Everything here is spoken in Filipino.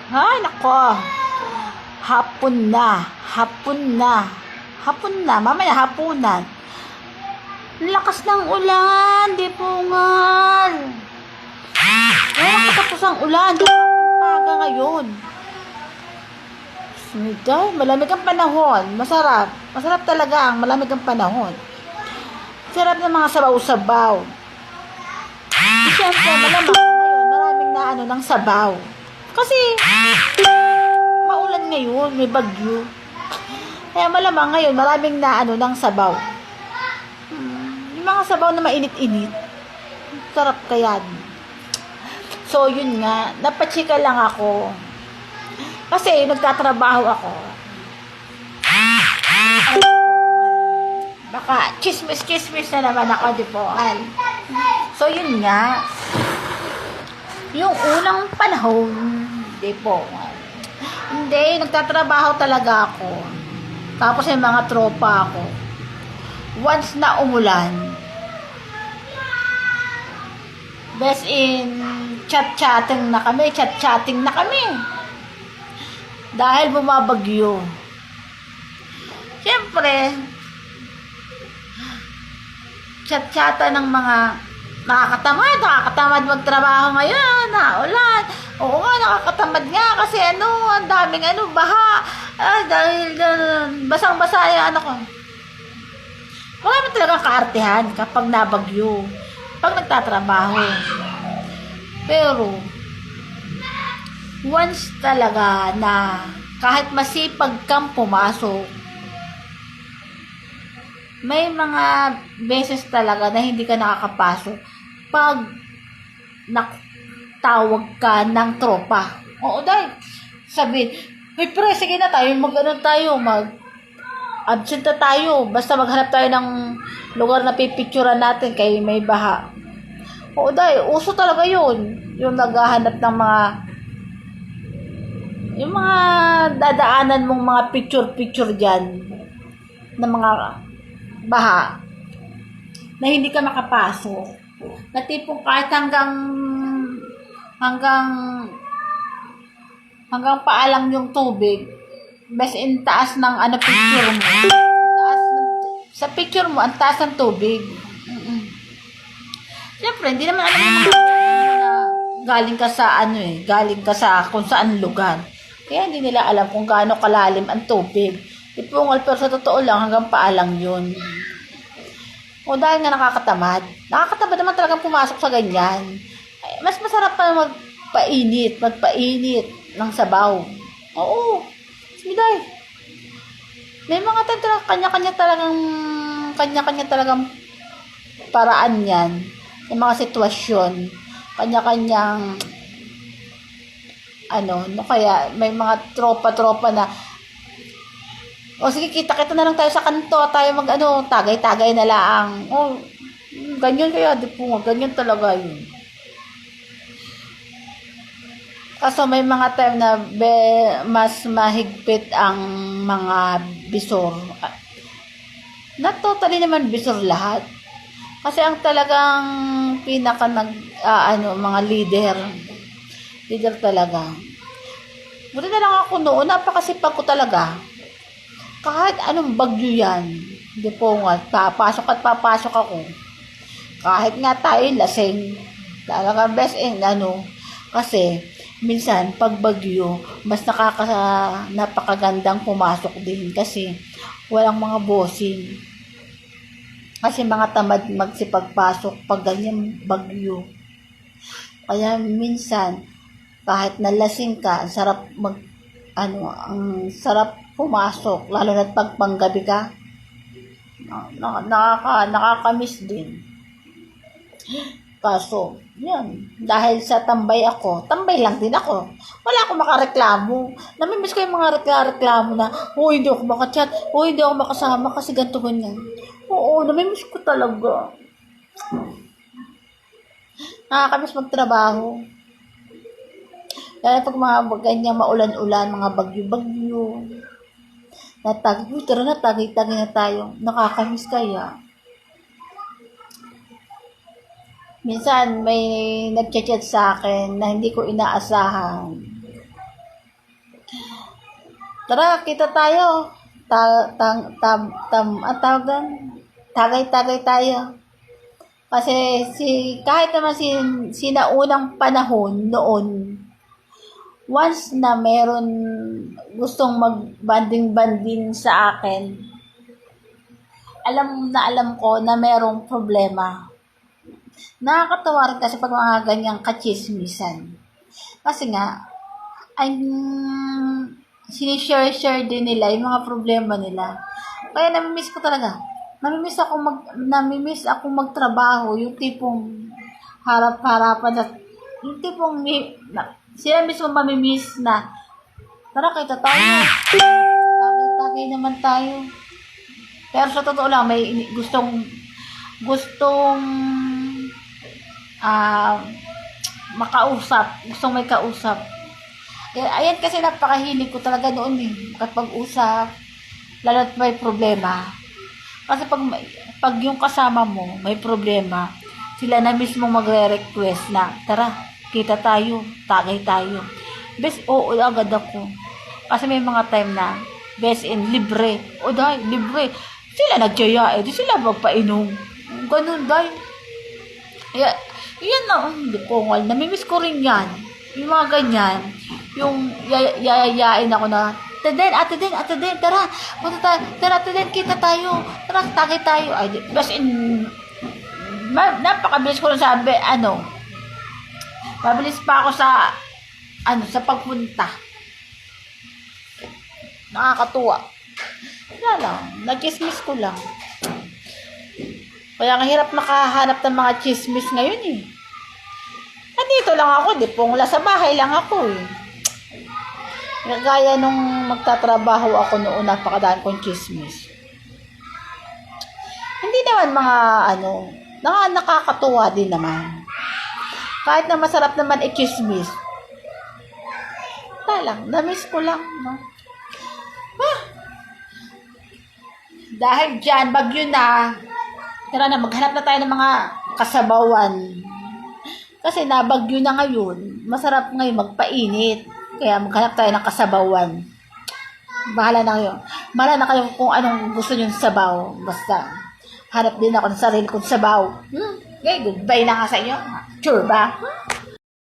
Ay, nako. Hapon na. Hapon na. Hapon na. Mamaya hapunan. Lakas ng ulan. Di pungal. Ay, nakatapos ang ulan. Umaga ngayon. Sumiday, malamig ang panahon. Masarap. Masarap talaga ang malamig ang panahon. Sarap ng mga sabaw-sabaw. Siyempre, malamang ngayon, maraming na ng sabaw. Kasi, maulan ngayon, may bagyo. Kaya malamang ngayon, maraming na ng sabaw. Yung mga sabaw na mainit-init. Sarap kaya. So, yun nga, napachika lang ako. Kasi, nagtatrabaho ako. Baka, chismis na naman ako, di po. So, yun nga. Yung unang panahon, di po. Hindi, nagtatrabaho talaga ako. Tapos yung mga tropa ako. Once na umulan, best in chat-chatting na kami. Dahil bumabagyo. Siyempre, chat-chata ng mga nakakatamad magtrabaho ngayon, ulan. Oo nga, nakakatamad nga kasi ang daming baha. Dahil basang-basa yung ko. Marami talagang kaartehan kapag nabagyo, pag nagtatrabaho. Pero, once talaga na kahit masipag kang pumasok, may mga beses talaga na hindi ka nakakapasok pag tawag ka ng tropa. Oo, dahil sabihin, hey pre, sige na tayo, mag-absent na tayo, basta maghanap tayo ng lugar na pipicturean natin kay may baha. Oo, dahil uso talaga yun, yung naghahanap ng yung mga dadaanan mong mga picture dyan ng mga baha na hindi ka makapasok, na tipong kahit hanggang paalang yung tubig, best in taas ng picture mo, sa picture mo ang taas ng tubig. Siyempre hindi naman alam mo na galing ka sa kung saan lugar, kaya hindi nila alam kung gaano kalalim ang tubig. Ipungal, pero sa totoo lang, hanggang paalang yun. O dahil nga nakakatamad naman talagang pumasok sa ganyan. Ay, mas masarap pa magpainit ng sabaw. Oo, siday. May mga kanya-kanya talagang paraan yan. Yung mga sitwasyon, kanya-kanyang kaya may mga tropa na, o sige, kita na lang tayo sa kanto, tayo tagay-tagay na lang. O, ganyan kaya, di po nga, ganyan talaga yun. Kaso may mga time na mas mahigpit ang mga bisor. Not totally naman bisor lahat. Kasi ang talagang mga leader talaga. Buti na lang ako noon, napakasipag ko talaga. Kahit anong bagyo yan, di po nga, papasok ako. Kahit nga tayo lasing, talaga best in kasi minsan pag bagyo, mas napakagandang pumasok din kasi walang mga bossing. Kasi mga tamad magsipagpasok pag ganyan bagyo. Kaya minsan, kahit nalasing ka, ang sarap ang sarap pumasok, lalo na't pag panggabi ka, nakakamiss din. Kaso, yan, dahil sa tambay lang din ako. Wala akong makareklamo. Namimiss ko yung mga reklamo na, hindi ako makachat, hindi ako makasama kasi ganito ganyan. Oo, namimiss ko talaga. Nakakamiss magtrabaho. Lalo pag mga ganyang maulan-ulan, mga bagyo-bagyo. Tara na, tagay-tagay na tayo. Nakakamiss kaya. Minsan may nagchat-chat sa akin na hindi ko inaasahan. Tara, kita tayo. Ang tawag doon? Tagay-tagay tayo. Kasi kahit naman sinaunang panahon noon, once na meron gustong mag-banding-banding sa akin, alam ko na merong problema. Nakakatawa rin kasi pag mga ganyang kachismisan. Kasi nga, ay sinishare-share din nila yung mga problema nila. Kaya namimiss ko talaga. Namimiss ako magtrabaho, yung tipong harap-harapan at yung tipong sila mismo mamimiss na tara kita tayo. Tagay naman tayo. Pero sa totoo lang, may gustong makausap, gustong may kausap. Ayan kasi napakahilig ko talaga noon kapag-usap, lalo't may problema. Kasi pag yung kasama mo may problema, sila na mismo magre-request na, tara, kita tayo, tagay tayo. Bes, oo, agad ako. Kasi may mga time na, best in libre. O dahil, libre. Sila nagyaya, di sila magpainom. Ganun, dahil. Yan na, hindi ko, namimiss ko rin yan. Yung mga ganyan, yung yayayain ako na, Ate Den, tara, punta tayo, tara, Ate Den, kita tayo, tara, tagay tayo. Ay, bas in, napakabilis ko lang sabi, mabilis pa ako sa pagpunta. Nakakatuwa. Wala lang, nag-chismis ko lang. Kaya ang hirap makahanap ng mga chismis ngayon Nandito lang ako, di pong sa bahay lang ako Gaya nung magtatrabaho ako noon, napakadaan kong chismis. Hindi naman mga nakakatuwa din naman. Kahit na masarap naman i-chismis. Namiss ko lang, no? Dahil dyan, bagyo na, tara na, maghanap na tayo ng mga kasabawan. Kasi nabagyo na ngayon, masarap ngayon magpainit. Kaya maghanap tayo ng kasabawan. Bahala na kayo. Bahala na kayo kung anong gusto nyo sabaw. Basta, hanap din ako ng sarili kong sabaw. Okay, goodbye na nga sa inyo. Sure ba?